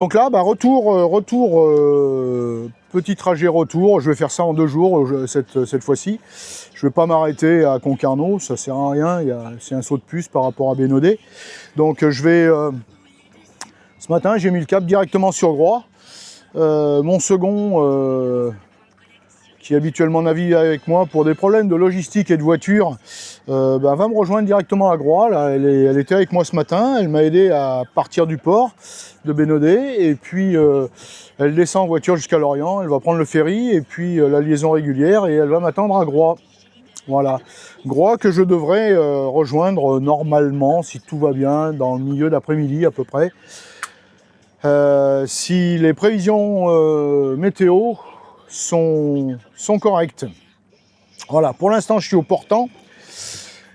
Donc là, bah, petit trajet retour. Je vais faire ça en 2 jours cette fois-ci. Je ne vais pas m'arrêter à Concarneau, ça sert à rien. C'est un saut de puce par rapport à Bénodet. Donc je vais... ce matin, j'ai mis le cap directement sur Groix. Mon second, qui habituellement navigue avec moi pour des problèmes de logistique et de voiture, va me rejoindre directement à Groix. Là, elle était avec moi ce matin, elle m'a aidé à partir du port de Bénodet, et puis elle descend en voiture jusqu'à Lorient, elle va prendre le ferry, et puis la liaison régulière, et elle va m'attendre à Groix. Voilà, Groix que je devrais rejoindre normalement, si tout va bien, dans le milieu d'après-midi à peu près. Si les prévisions météo sont correctes. Voilà, pour l'instant je suis au portant.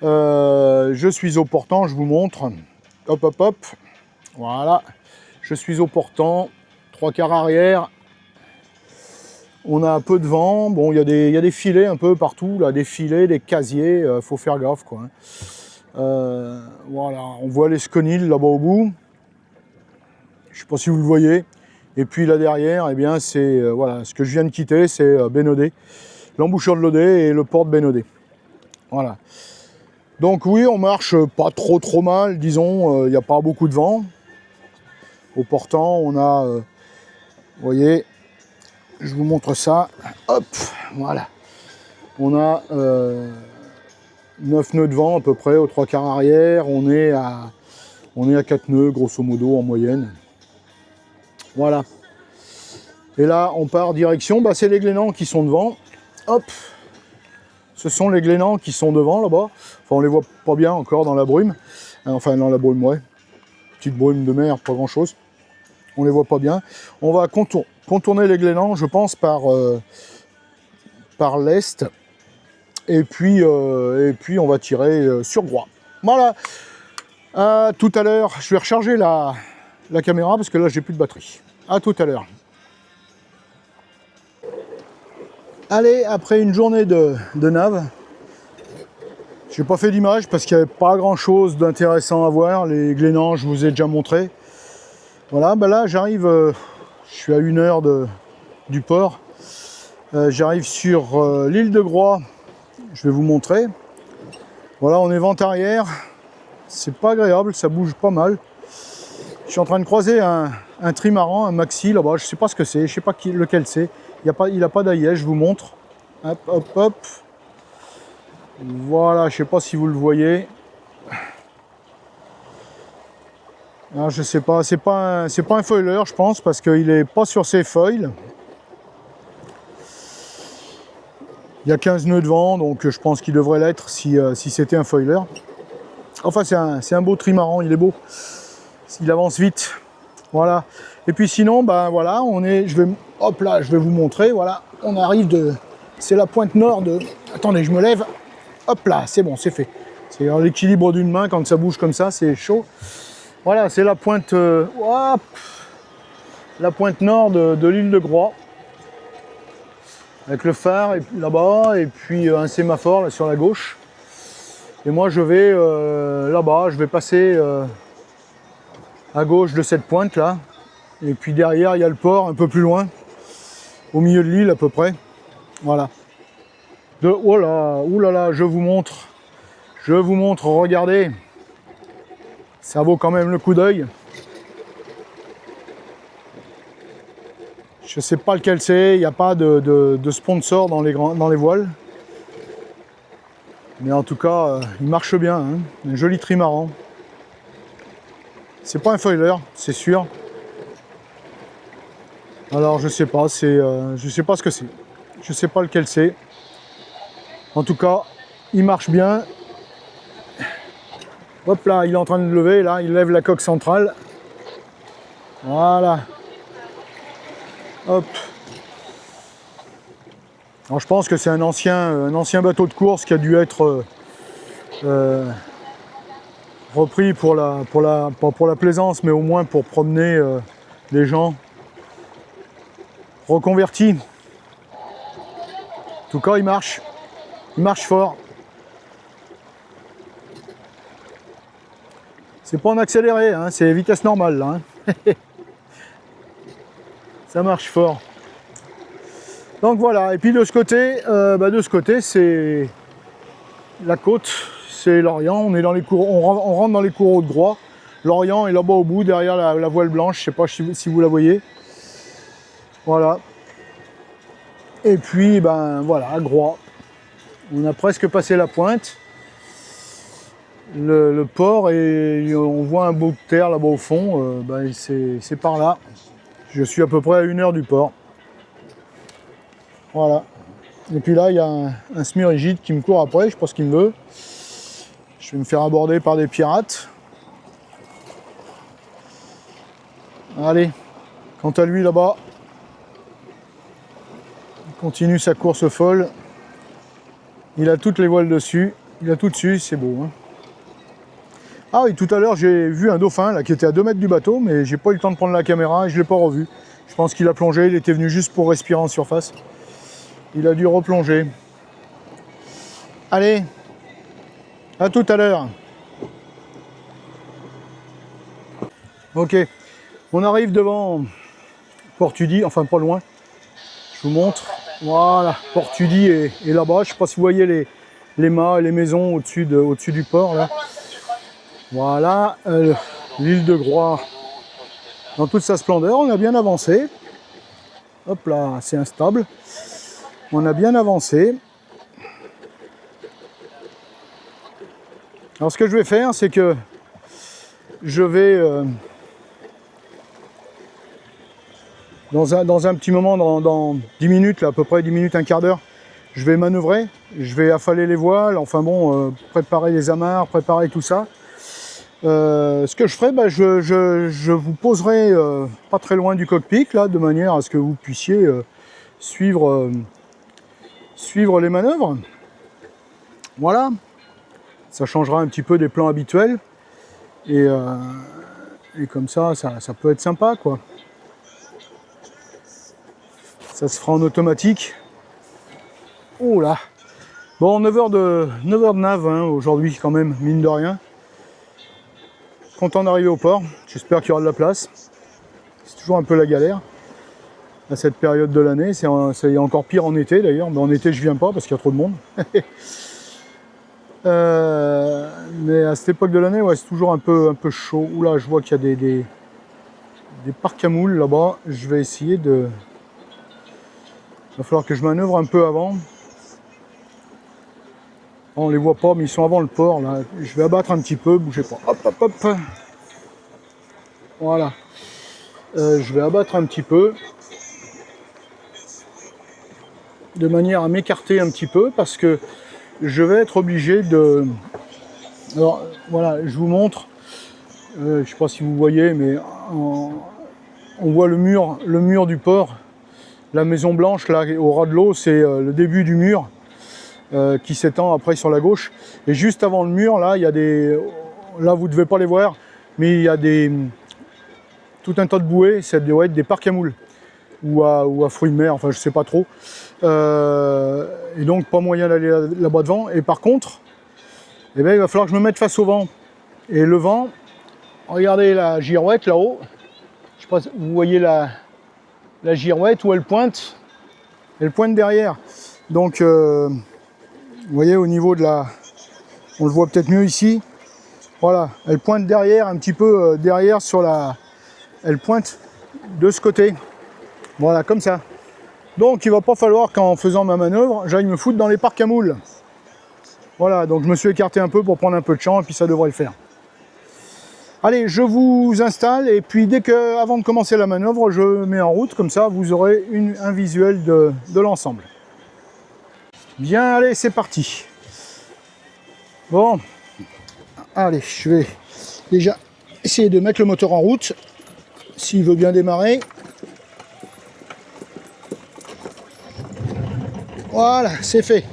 Je suis au portant, je vous montre. Hop, hop, hop. Voilà, je suis au portant, 3/4 arrière. On a un peu de vent. Bon, il y a des filets un peu partout, là, des filets, des casiers. Faut faire gaffe, quoi. Voilà, on voit les sconils là-bas au bout. Je ne sais pas si vous le voyez. Et puis là derrière, eh bien, c'est voilà, ce que je viens de quitter, c'est Bénodet, l'embouchure de l'Odet et le port de Bénodet. Voilà. Donc oui, on marche pas trop mal, disons. Il n'y a pas beaucoup de vent. Au portant, on a, vous voyez, je vous montre ça. Hop, voilà. On a 9 nœuds de vent à peu près, aux 3/4 arrière. On est à 4 nœuds, grosso modo, en moyenne. Voilà. Et là, on part direction, c'est les Glénans qui sont devant. Hop. Ce sont les Glénans qui sont devant, là-bas. Enfin, on les voit pas bien encore dans la brume. Enfin, dans la brume, ouais. Petite brume de mer, pas grand-chose. On les voit pas bien. On va contourner les Glénans, je pense, par l'est. Et puis, on va tirer sur Groix. Voilà. Tout à l'heure, je vais recharger la caméra parce que là, j'ai plus de batterie. À tout à l'heure. Allez, après une journée de nav, j'ai pas fait d'image parce qu'il n'y avait pas grand chose d'intéressant à voir. Les Glénans, je vous ai déjà montré. Voilà, là j'arrive, je suis à 1 heure du port. J'arrive sur l'île de Groix, je vais vous montrer. Voilà, on est vent arrière, c'est pas agréable, ça bouge pas mal. Je suis en train de croiser un trimaran, un maxi là-bas, je sais pas ce que c'est, je sais pas lequel c'est. Il n'a pas d'aillette, je vous montre. Hop, hop, hop. Voilà, je sais pas si vous le voyez. Alors, je sais pas, c'est pas un foiler, je pense, parce qu'il est pas sur ses foils. Il y a 15 nœuds de vent, donc je pense qu'il devrait l'être si c'était un foiler. Enfin, c'est un beau trimaran, il est beau. Il avance vite. Voilà. Et puis sinon, voilà, hop là, je vais vous montrer. Voilà, on arrive c'est la pointe nord de. Attendez, je me lève. Hop là, c'est bon, c'est fait. C'est l'équilibre d'une main quand ça bouge comme ça, c'est chaud. Voilà, c'est la pointe. Hop, la pointe nord de l'île de Groix. Avec le phare là-bas et puis un sémaphore là, sur la gauche. Et moi, je vais là-bas, je vais passer à gauche de cette pointe là. Et puis derrière, il y a le port un peu plus loin, au milieu de l'île à peu près. Voilà. Oh là là, je vous montre, regardez. Ça vaut quand même le coup d'œil. Je ne sais pas lequel c'est, il n'y a pas de sponsor dans les voiles. Mais en tout cas, il marche bien, hein. Un joli trimaran. C'est pas un foiler, c'est sûr. Alors je sais pas, je sais pas ce que c'est. Je sais pas lequel c'est. En tout cas, il marche bien. Hop là, il est en train de lever, là, il lève la coque centrale. Voilà. Hop. Alors je pense que c'est un ancien bateau de course qui a dû être repris pas pour la plaisance, mais au moins pour promener les gens. Reconverti. En tout cas, il marche fort. C'est pas en accéléré, hein, c'est vitesse normale là. Hein. Ça marche fort. Donc voilà, et puis de ce côté, c'est la côte, c'est l'Orient. On est dans les cours, on rentre dans les courreaux de Groix. L'Orient est là-bas au bout, derrière la voile blanche. Je sais pas si vous la voyez. Voilà. Et puis ben voilà, Groix. On a presque passé la pointe. Le port, et on voit un bout de terre là-bas au fond. Ben c'est par là. Je suis à peu près à 1 heure du port. Voilà. Et puis là, il y a un smyrigide qui me court après, je sais pas ce qu'il me veut. Je vais me faire aborder par des pirates. Allez, quant à lui là-bas, il continue sa course folle. Il a toutes les voiles dessus, il a tout dessus, c'est beau. Hein. Ah oui, tout à l'heure j'ai vu un dauphin là, qui était à 2 mètres du bateau, mais j'ai pas eu le temps de prendre la caméra et je l'ai pas revu. Je pense qu'il a plongé, il était venu juste pour respirer en surface. Il a dû replonger. Allez, à tout à l'heure. Ok, on arrive devant Port-Tudy, enfin pas loin. Je vous montre. Voilà, Port-Tudy est là-bas. Je sais pas si vous voyez les mâts et les maisons au-dessus du port là. Voilà, l'île de Groix dans toute sa splendeur. On a bien avancé. Hop là, c'est instable. On a bien avancé. Alors ce que je vais faire, c'est que je vais dans un petit moment, dans 10 minutes, là, à peu près 10 minutes, un quart d'heure, je vais manœuvrer, je vais affaler les voiles, enfin bon, préparer les amarres, préparer tout ça. Ce que je ferai, bah, je vous poserai pas très loin du cockpit, là, de manière à ce que vous puissiez suivre les manœuvres. Voilà, ça changera un petit peu des plans habituels, et comme ça peut être sympa, quoi. Ça se fera en automatique. Oh là. Bon, 9 heures de nav hein, aujourd'hui quand même, mine de rien. Content d'arriver au port. J'espère qu'il y aura de la place. C'est toujours un peu la galère à cette période de l'année. C'est encore pire en été d'ailleurs. Mais en été, je viens pas parce qu'il y a trop de monde. Mais à cette époque de l'année, ouais, c'est toujours un peu chaud. Oula, je vois qu'il y a des parcs à moules là-bas. Je vais essayer de... Il va falloir que je manœuvre un peu avant. On les voit pas, mais ils sont avant le port. Là. Je vais abattre un petit peu, bougez pas. Hop, hop, hop. Voilà. Je vais abattre un petit peu. De manière à m'écarter un petit peu, parce que je vais être obligé de... Alors, voilà, je vous montre. Je sais pas si vous voyez, mais on voit le mur du port. La maison blanche, là, au ras de l'eau, c'est le début du mur qui s'étend après sur la gauche. Et juste avant le mur, là, il y a des... Là, vous ne devez pas les voir, mais il y a tout un tas de bouées. Ça doit être des parcs à moules ou à fruits de mer, enfin, je sais pas trop. Et donc, pas moyen d'aller là-bas devant. Et par contre, eh bien, il va falloir que je me mette face au vent. Et le vent, regardez la girouette là-haut. Je sais pas si vous voyez la girouette où elle pointe derrière. Donc vous voyez au niveau de la... On le voit peut-être mieux ici. Voilà, elle pointe derrière, un petit peu derrière sur la... Elle pointe de ce côté. Voilà, comme ça. Donc il va pas falloir qu'en faisant ma manœuvre, j'aille me foutre dans les parcs à moules. Voilà, donc je me suis écarté un peu pour prendre un peu de champ et puis ça devrait le faire. Allez, je vous installe et puis avant de commencer la manœuvre, je mets en route, comme ça vous aurez un visuel de l'ensemble. Bien, allez, c'est parti. Bon, allez, je vais déjà essayer de mettre le moteur en route, s'il veut bien démarrer. Voilà, c'est fait.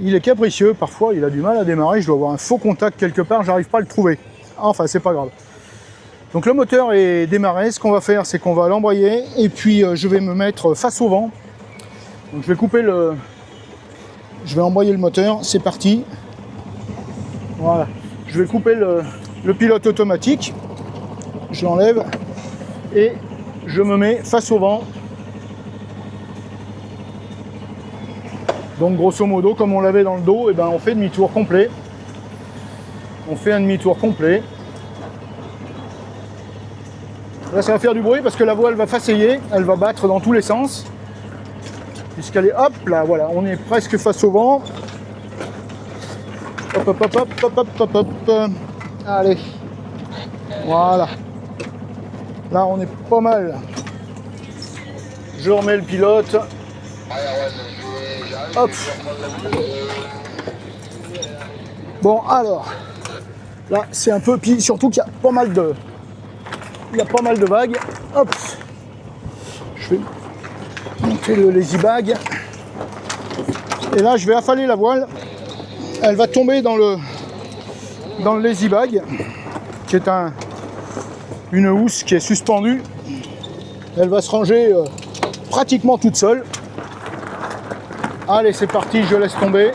Il est capricieux, parfois il a du mal à démarrer, je dois avoir un faux contact quelque part, j'arrive pas à le trouver. Enfin, c'est pas grave. Donc le moteur est démarré. Ce qu'on va faire, c'est qu'on va l'embrayer et puis je vais me mettre face au vent. Donc je vais embrayer le moteur. C'est parti. Voilà. Je vais couper le pilote automatique. Je l'enlève et je me mets face au vent. Donc grosso modo, comme on l'avait dans le dos, et ben on fait demi-tour complet. On fait un demi-tour complet. Là ça va faire du bruit parce que la voile va faceiller, elle va battre dans tous les sens. Puisqu'elle est hop là, voilà, on est presque face au vent. Hop hop hop hop hop hop hop hop. Allez. Voilà. Là on est pas mal. Je remets le pilote. Hop. Bon alors. Là c'est un peu. Puis surtout qu'il y a pas mal de. Il y a pas mal de vagues. Hop. Je vais monter le lazy bag. Et là je vais affaler la voile. Elle va tomber dans le lazy bag, qui est une housse qui est suspendue. Elle va se ranger pratiquement toute seule. Allez, c'est parti, je laisse tomber.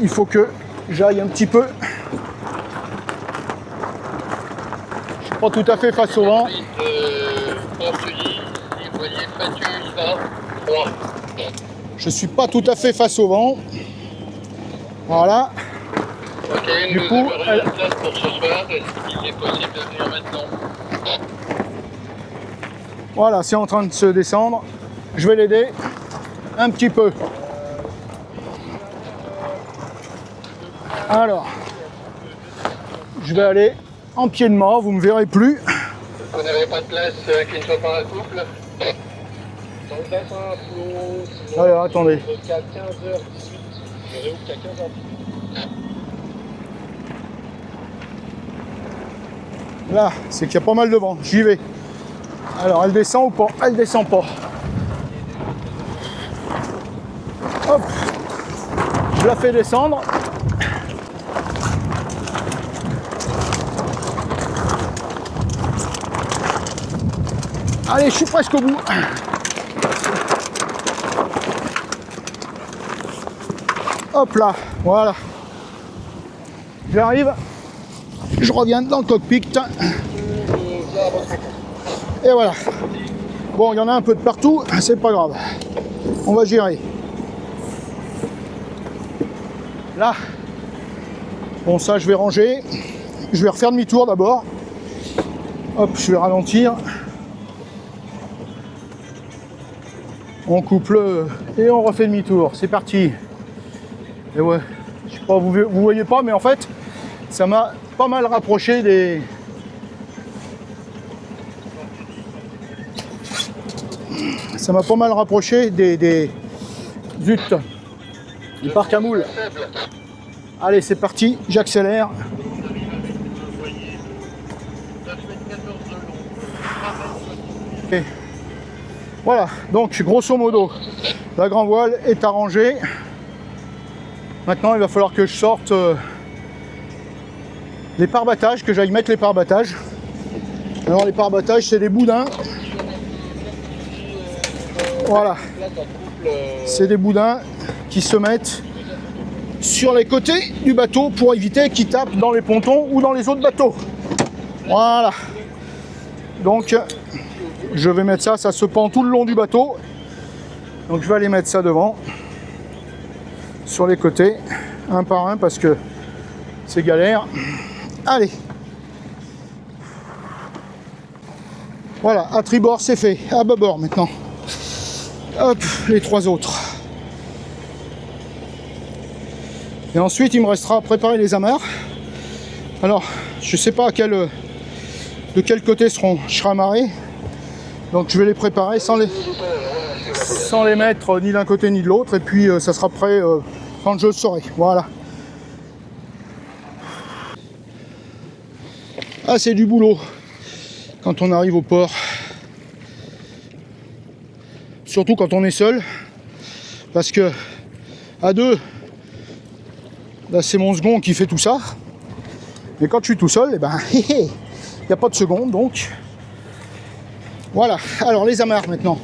Il faut que j'aille un petit peu. Je suis pas tout à fait face au vent. Je suis pas tout à fait face au vent. Voilà. Ok, du nous coup, avons la place pour ce soir. Est-ce qu'il est possible de venir maintenant? Voilà, c'est en train de se descendre. Je vais l'aider un petit peu. Alors, je vais aller en pied de mort, vous ne me verrez plus. Vous n'avez pas de place qui ne soit pas un couple? Dans le bassin, sinon... Alors, attendez. Jusqu'à 15h18. Je réouvre qu'à 15h18. Là, c'est qu'il y a pas mal de vent. J'y vais. Alors, elle descend ou pas? Elle descend pas. Hop. Je la fais descendre. Allez, je suis presque au bout. Hop là, voilà. J'arrive. Je reviens dans le cockpit. Et voilà. Bon, il y en a un peu de partout, c'est pas grave. On va gérer. Là. Bon, ça, je vais ranger. Je vais refaire demi-tour d'abord. Hop, je vais ralentir. On coupe le et on refait demi-tour. C'est parti. Et ouais, je sais pas, vous voyez pas, mais en fait, ça m'a pas mal rapproché des. Ça m'a pas mal rapproché des. Zut, du parc à moules. Allez, c'est parti, j'accélère. Et voilà, donc grosso modo, la grand voile est arrangée. Maintenant, il va falloir que je sorte les pare-battages, que j'aille mettre les pare-battages. Alors, les pare-battages, c'est des boudins. Voilà. C'est des boudins qui se mettent sur les côtés du bateau pour éviter qu'ils tapent dans les pontons ou dans les autres bateaux. Voilà. Donc, je vais mettre ça, ça se pend tout le long du bateau. Donc, je vais aller mettre ça devant. Sur les côtés, un par un, parce que c'est galère. Allez. Voilà, à tribord c'est fait, à bâbord maintenant. Hop, les trois autres. Et ensuite il me restera à préparer les amarres. Alors, je sais pas de quel côté je serai amarré. Donc je vais les préparer sans les mettre ni d'un côté ni de l'autre. Et puis ça sera prêt quand je le saurai. Voilà. Ah, c'est du boulot quand on arrive au port. Surtout quand on est seul. Parce que à deux, là c'est mon second qui fait tout ça. Mais quand je suis tout seul, eh ben, il n'y a pas de seconde, donc voilà. Alors les amarres maintenant,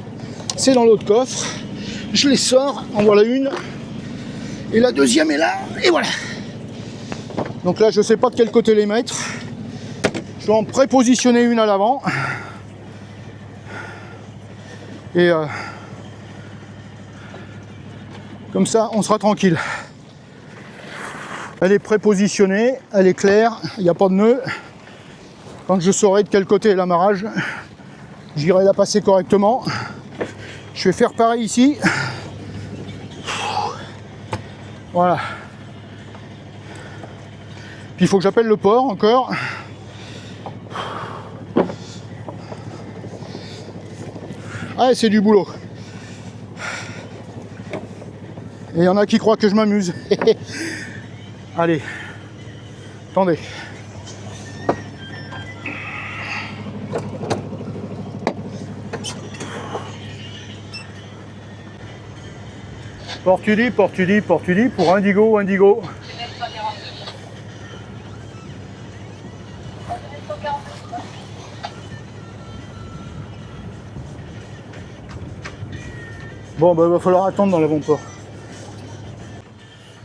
c'est dans l'autre coffre. Je les sors, en voilà une. Et la deuxième est là, et voilà. Donc là, je ne sais pas de quel côté les mettre. Je vais en prépositionner une à l'avant. Et comme ça, on sera tranquille. Elle est prépositionnée, elle est claire, il n'y a pas de nœud. Quand je saurai de quel côté est l'amarrage, j'irai la passer correctement. Je vais faire pareil ici. Voilà. Puis il faut que j'appelle le port encore. Ah, c'est du boulot. Et il y en a qui croient que je m'amuse. Allez, attendez. Portudi, Portudi, Portudi pour Indigo, Indigo. Bon, bah, il va falloir attendre dans l'avant-port.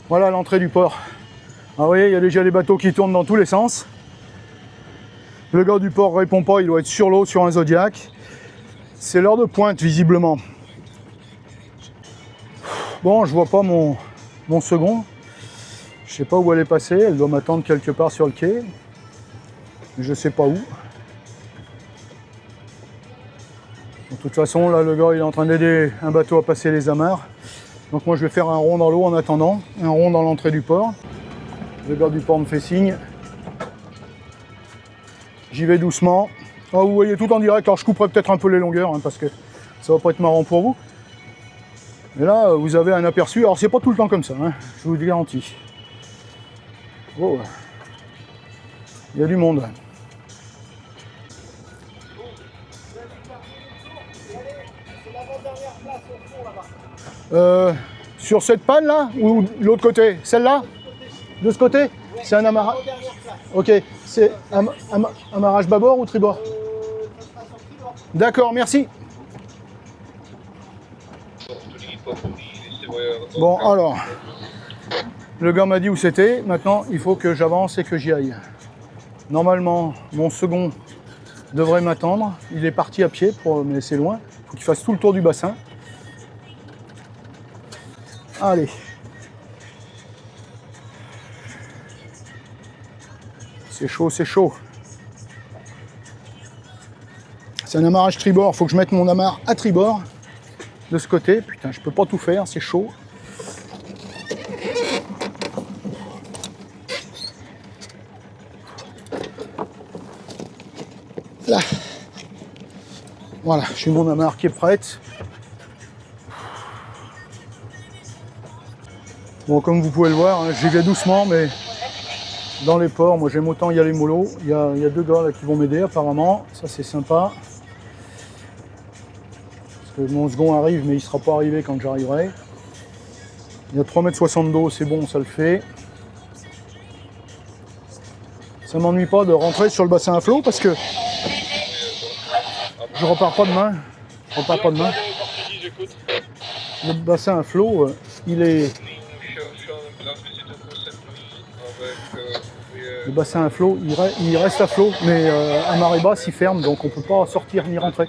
Voilà l'entrée du port. Ah, vous voyez, il y a déjà des bateaux qui tournent dans tous les sens. Le gars du port répond pas, il doit être sur l'eau, sur un Zodiac. C'est l'heure de pointe, visiblement. Bon, je vois pas mon second. Je sais pas où elle est passée, elle doit m'attendre quelque part sur le quai. Je sais pas où. De toute façon, là, le gars, il est en train d'aider un bateau à passer les amarres. Donc moi, je vais faire un rond dans l'eau en attendant, un rond dans l'entrée du port. Le gars du port me fait signe. J'y vais doucement. Ah, vous voyez tout en direct, alors je couperai peut-être un peu les longueurs, hein, parce que ça va pas être marrant pour vous. Et là, vous avez un aperçu. Alors, c'est pas tout le temps comme ça, hein, je vous le garantis. Oh, il y a du monde. Sur cette panne là ou de l'autre côté? Celle-là? De ce côté? C'est un amarrage. Ok, c'est un amarrage bâbord ou tribord? D'accord, merci. Bon, alors, le gars m'a dit où c'était. Maintenant, il faut que j'avance et que j'y aille. Normalement, mon second devrait m'attendre. Il est parti à pied, mais c'est loin. Il faut qu'il fasse tout le tour du bassin. Allez. C'est chaud, c'est chaud. C'est un amarrage tribord. Il faut que je mette mon amarre à tribord. De ce côté. Putain, je peux pas tout faire, c'est chaud. Là. Voilà, j'ai mon amarre qui est prête. Bon, comme vous pouvez le voir, hein, j'y vais doucement, mais dans les ports, moi j'aime autant y aller mollo. Il y a deux gars là qui vont m'aider apparemment, ça c'est sympa. Parce que mon second arrive, mais il ne sera pas arrivé quand j'arriverai. Il y a 3,60 m d'eau, c'est bon, ça le fait. Ça ne m'ennuie pas de rentrer sur le bassin à flot parce que je repars pas demain. Je repars pas demain. Le bassin à flot, il est... Le bassin à flot, il reste à flot, mais à marée basse, il ferme, donc on ne peut pas sortir ni rentrer.